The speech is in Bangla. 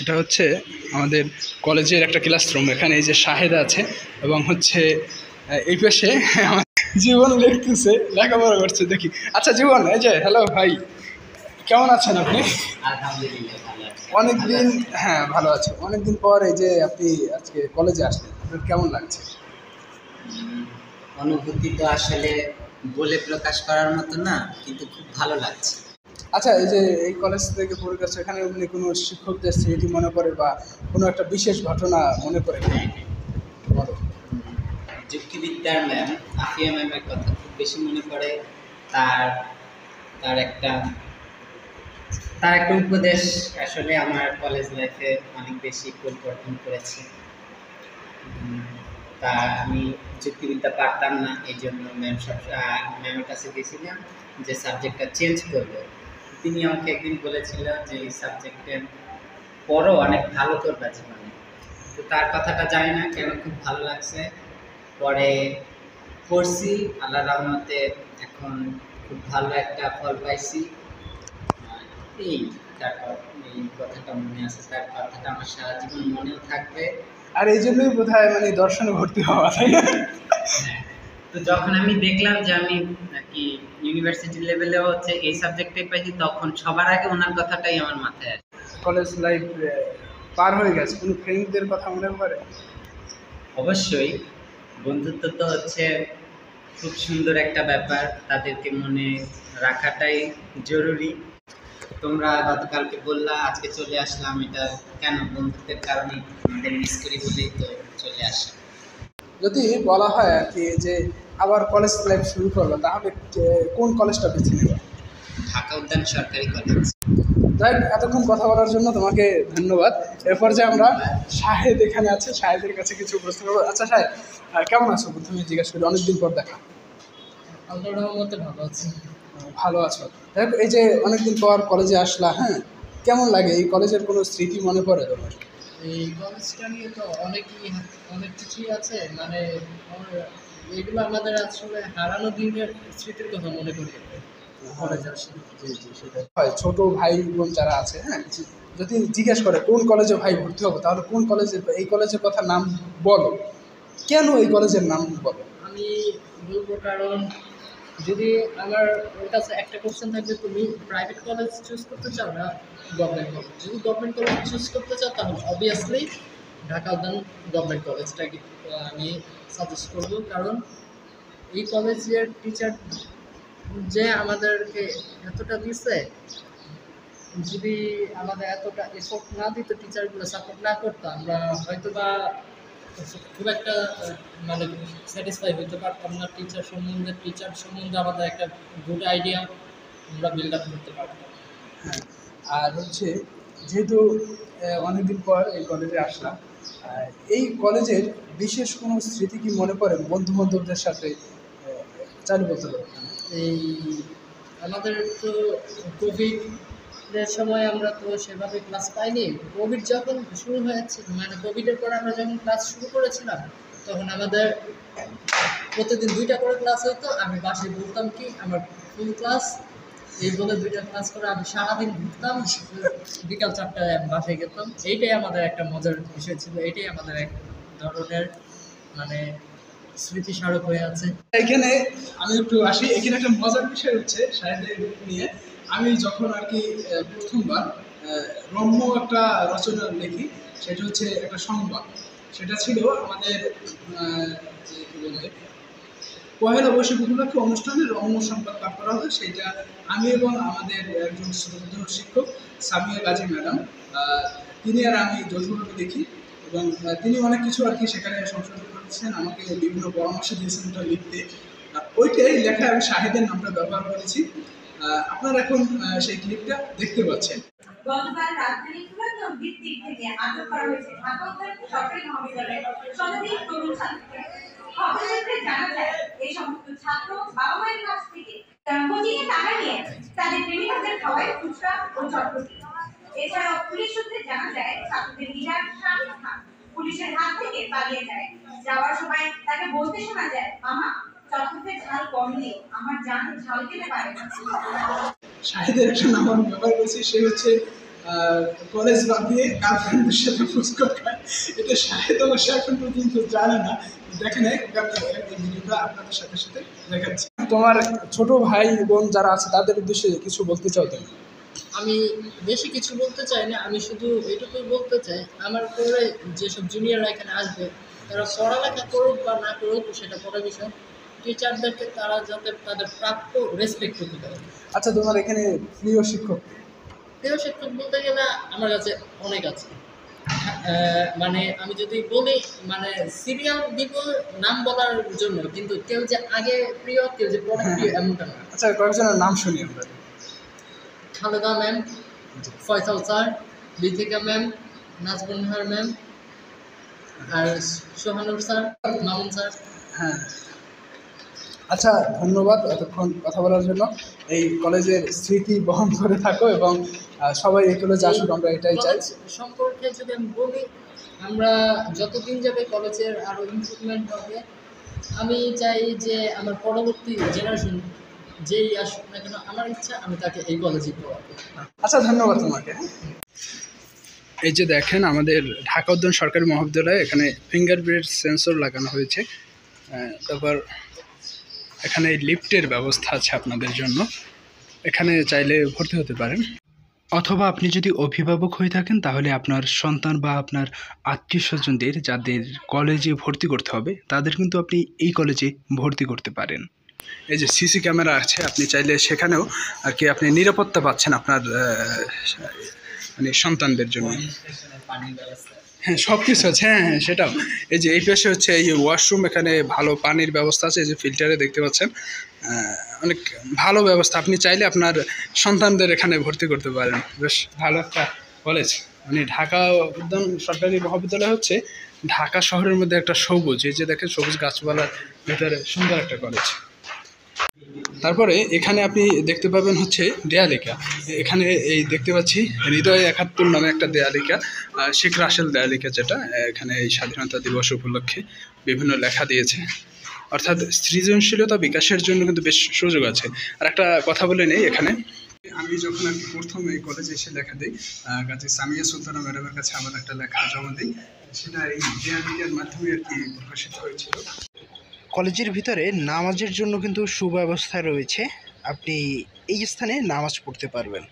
এটা হচ্ছে আমাদের কলেজের একটা ক্লাসরুম। এখানে এই যে শাহেদা আছে এবং হচ্ছে এই পাশে আমার জীবন লিখতেছে, লেখাপড়া করছে দেখি। আচ্ছা জীবন, এই যে হ্যালো ভাই, কেমন আছেন আপনি? আলহামদুলিল্লাহ ভালো আছি। অনেকদিন, হ্যাঁ ভালো আছে। অনেকদিন পর এই যে আপনি আজকে কলেজে আসলেন, আপনার কেমন লাগছে? অনুভূতি তো আসলে বলে প্রকাশ করার মতো না, কিন্তু খুব ভালো লাগছে। আচ্ছা, এই যে এই কলেজ থেকে পড়ে গেছে, এখানে এমনি কোনো শিক্ষকদের স্মৃতি মনে পড়ে বা কোনো একটা বিশেষ ঘটনা মনে পড়ে কি? বলো। যুক্তিবিদ্যার ম্যাম আফিয়া ম্যামের কথা খুব বেশি মনে পড়ে। তার তার একটা তার একটা উপদেশ আসলে আমার কলেজ লাইফে অনেক বেশি পরিবর্তন করেছে। তা আমি যুক্তিবিদ্যা পারতাম না, এই জন্য ম্যামের কাছে গেছিলাম যে সাবজেক্টটা চেঞ্জ করবো। তিনি আমাকে একদিন বলেছিল যে এই সাবজেক্টে পড়ো, অনেক ভালো করবা জীবনে। তো তার কথাটা জানি না কেন খুব ভালো লাগছে। পরে পড়ছি, আল্লাহ রহমতে এখন খুব ভালো একটা ফল পাইছি। এই তারপর এই কথাটা মনে আছে, তার কথাটা আমার সারা জীবন মনেও থাকবে। আর এই জন্যই বোধহয় মানে দর্শনে ভর্তি হওয়া, তাই না? হ্যাঁ, তো যখন আমি দেখলাম যে আমি নাকি ইউনিভার্সিটি লেভেলেও হচ্ছে এই সাবজেক্টটাই পাইছি, তখন সবার আগে ওনার কথাটাই আমার মাথায় আসে। কলেজ লাইফ পার হয়ে গেছে, কোনো ফ্রেন্ডদের কথা মনে পড়ে? অবশ্যই, বন্ধুত্ব তো হচ্ছে খুব সুন্দর একটা ব্যাপার, তাদেরকে মনে রাখাটাই জরুরি। তোমরা গতকালকে বললা আজকে চলে আসলাম, এটা কেন? বন্ধুত্বের কারণে আমাদের মিস করি বলেই তো চলে আসা। যদি বলা হয় আর কি যে আবার কলেজ লাইফ শুরু করলো, তাহলে কোন কলেজটা বেছে নেবে? ঢাকা উদ্যান সরকারি কলেজ। যাই হোক, এতক্ষণ কথা বলার জন্য তোমাকে ধন্যবাদ। এরপর যে আমরা শাহেদ এখানে আছে, শাহেদের কাছে কিছু প্রশ্ন করবো। আচ্ছা শাহেদ, কেমন আছো প্রথমে জিজ্ঞেস করি, অনেকদিন পর দেখা। আল্লাহর রহমতে ভালো আছি। ভালো আছো? যাই হোক, এই যে অনেকদিন পর কলেজে আসলা, হ্যাঁ কেমন লাগে? এই কলেজের কোনো স্মৃতি মনে পড়ে তোমার? এই কলেজটা নিয়ে তো অনেক কিছুই আছে, মানে এগুলো আমাদের আসলে হারানো দিনের স্মৃতির কথা মনে করি কলেজে আসি। জি জি, সেটাই হয়। ছোট ভাই বোন যারা আছে, হ্যাঁ যদি জিজ্ঞেস করে কোন কলেজে ভাই ভর্তি হবো, তাহলে কোন কলেজের, এই কলেজের কথা নাম বলো, কেন এই কলেজের নাম বলো? আমি বলবো কারণ যদি আমার ওর কাছে একটা কোশ্চেন থাকবে, তুমি প্রাইভেট কলেজ চুজ করতে চাও না গভর্নমেন্ট কলেজ? যদি গভর্নমেন্ট কলেজ চুজ করতে চাও তাহলে অবভিয়াসলি ঢাকা উদ্যান গভর্নমেন্ট কলেজটাকে আমি সাজেস্ট করবো। কারণ এই কলেজের টিচার যে আমাদেরকে এতটা দিচ্ছে, যদি আমাদের এতটা এফোর্ট না দিত, টিচারগুলো সাপোর্ট না করতো, আমরা হয়তো বা খুব একটা মানে স্যাটিসফাই হতে পারতাম না। টিচার সম্বন্ধে আমাদের একটা গুড আইডিয়া আমরা বিল্ড আপ করতে পারতাম। হ্যাঁ, আর হচ্ছে যেহেতু অনেকদিন পর এই কলেজে আসলাম, এই কলেজের বিশেষ কোনো স্মৃতি কি মনে পড়ে বন্ধু বান্ধবদের সাথে? চালু করতে পারো। এই আমাদের তো কোভিডের সময় আমরা তো সেভাবে ক্লাস পাইনি। কোভিড যখন শুরু হয়েছে, মানে কোভিডের পর আমরা যখন ক্লাস শুরু করেছিলাম, তখন আমাদের প্রতিদিন 2টা করে ক্লাস হতো। আমি বাসায় বলতাম কি আমার ফুল ক্লাস, এই বলে 2টা ক্লাস করে আমি সারাদিন ঘুরতাম, বিকাল 4টায় আমি বাসায় যেতাম। এইটাই আমাদের একটা মজার বিষয় ছিল, এইটাই আমাদের এক ধরনের মানে স্মৃতিস্মারক হয়ে আছে। এখানে আমি একটু আসি। এখানে একটা মজার বিষয় হচ্ছে সাহিত্যের নিয়ে, আমি যখন আর কি প্রথমবার রম্য একটা রচনা লিখি, সেটা হচ্ছে একটা সংবাদ। সেটা ছিল আমাদের যে কি বলে পহেলা বৈশাখ উপলক্ষে অনুষ্ঠানে রম্য সংবাদ পাঠ করা হয়। সেটা আমি এবং আমাদের একজন শ্রদ্ধেয় শিক্ষক সামিয়া গাজী ম্যাডাম, তিনি আর আমি যৌথভাবে দেখি এবং তিনি অনেক কিছু আর কি সেখানে সংশোধন করেছেন, আমাকে বিভিন্ন পরামর্শ দিয়েছেন ওটা লিখতে। ওইটাই লেখা আমি শাহিদের নামটা ব্যবহার করেছি। আপনারা এখন সেই ক্লিপটা দেখতে পাচ্ছেন। গতকাল রাজধানী পুরাতন দিক থেকে আটক করা হয়েছে ঢাকা উত্তর সরকারি মহাবিদ্যালয়ের শতাধিক তরুণ ছাত্রকে। খবর সূত্রে জানা যায় এই সমস্ত ছাত্র বাবা মায়ের কাছ থেকে কোচিং এ টাকা নিয়ে তাদের প্রেমিকাদের খাওয়ায় খুচরা ও চটপটি। এছাড়াও পুলিশ সূত্রে জানা যায় ছাত্রদের লিডার শামিম খান পুলিশের হাত থেকে পালিয়ে যায়। যাওয়ার সময় তাকে বলতে শোনা যায়, মামা চটপটির ঝাল কম দিয়ে আমার জান ঝাল খেতে পারে না। শাহিদের একটা নাম আমি ব্যবহার করেছি, সে হচ্ছে কলেজ বাদ দিয়ে গার্লফ্রেন্ডের সাথে ফুচকা খায়, এটা শাহেদ অবশ্য এখন পর্যন্ত জানে না। দেখেন এই ভিডিওটা আপনাদের সাথে সাথে দেখাচ্ছি। তোমার ছোট ভাই বোন যারা আছে তাদের উদ্দেশ্যে কিছু বলতে চাও তুমি? আমি বেশি কিছু বলতে চাই না, আমি শুধু এটুকুই বলতে চাই, আমার পরে যেসব জুনিয়ররা এখানে আসবে তারা পড়ালেখা করুক বা না করুক সেটা পরের বিষয়, টিচারদেরকে তারা যাতে তাদের প্রাপ্য রেসপেক্ট করতে পারে। আচ্ছা, তোমার এখানে প্রিয় শিক্ষক? প্রিয় শিক্ষক বলতে গেলে আমার কাছে অনেক আছে। মানে আমি যদি বলি মানে সিরিয়াল দিব নাম বলার জন্য, কিন্তু কেউ যে আগে প্রিয় কেউ যে পরে প্রিয় এমনটা না। আচ্ছা, কয়েকজনের নাম শুনি আমরা। Khaleda ma'am, Faisal sir, Lithika ma'am, Nazmun Nahar ma'am, আর সোহানুর স্যার, মামুন স্যার। হ্যাঁ, আচ্ছা, ধন্যবাদ এতক্ষণ কথা বলার জন্য। এই কলেজের স্মৃতি বহন করে থাকো এবং সবাই এই কলেজে আসুক, আমরা এটাই চাই। কলেজ সম্পর্কে যদি আমি বলি, আমরা যতদিন যাবে কলেজের আরও ইমপ্রুভমেন্ট হবে। আমি চাই যে আমার পরবর্তী জেনারেশন যেই আসুক না কেন, আমার ইচ্ছা আমি তাকে এই কলেজে পড়াবো। আচ্ছা, ধন্যবাদ তোমাকে। এই যে দেখেন আমাদের ঢাকা উদ্যান সরকারি মহাবিদ্যালয়ে এখানে ফিঙ্গারপ্রিন্ট সেন্সর লাগানো হয়েছে। তারপর এখানে লিফটের ব্যবস্থা আছে আপনাদের জন্য, এখানে চাইলে ভর্তি হতে পারেন। অথবা আপনি যদি অভিভাবক হয়ে থাকেন তাহলে আপনার সন্তান বা আপনার আত্মীয় স্বজনদের যাদের কলেজে ভর্তি করতে হবে তাদের কিন্তু আপনি এই কলেজে ভর্তি করতে পারেন। এই যে সিসি ক্যামেরা আছে, আপনি চাইলে সেখানেও আর কি আপনি নিরাপত্তা পাচ্ছেন আপনার মানে সন্তানদের জন্য। পানির ব্যবস্থা, হ্যাঁ, সব কিছু আছে। হ্যাঁ হ্যাঁ, সেটাও। এই যে এই পাশে হচ্ছে এই ওয়াশরুম, এখানে ভালো পানির ব্যবস্থা আছে। এই যে ফিল্টারে দেখতে পাচ্ছেন, অনেক ভালো ব্যবস্থা। আপনি চাইলে আপনার সন্তানদের এখানে ভর্তি করতে পারেন। বেশ ভালো একটা কলেজ। মানে ঢাকা উদ্যান সরকারি মহাবিদ্যালয় হচ্ছে ঢাকা শহরের মধ্যে একটা সবুজ, এই যে দেখেন সবুজ গাছপালার ভিতরে সুন্দর একটা কলেজ। তারপরে এখানে আপনি দেখতে পাবেন হচ্ছে দেয়ালিকা। এখানে এই দেখতে পাচ্ছি হৃদয় 71 নামে একটা দেয়ালিকা, শেখ রাসেল দেয়ালিকা, যেটা এখানে এই স্বাধীনতা দিবস উপলক্ষে বিভিন্ন লেখা দিয়েছে। অর্থাৎ সৃজনশীলতা বিকাশের জন্য কিন্তু বেশ সুযোগ আছে। আর একটা কথা বলে নেই, এখানে আমি যখন আর কি প্রথম এই কলেজে এসে লেখা দিই, কাজী সামিয়া সুলতানা ম্যাডামের কাছে আমার একটা লেখা জমা দিই, সেটা এই দেয়ালিকার মাধ্যমে আর কি প্রকাশিত হয়েছিল। কলেজের ভিতরে নামাজের জন্য কিন্তু সুব্যবস্থা রয়েছে, আপনি এই স্থানে নামাজ পড়তে পারবেন।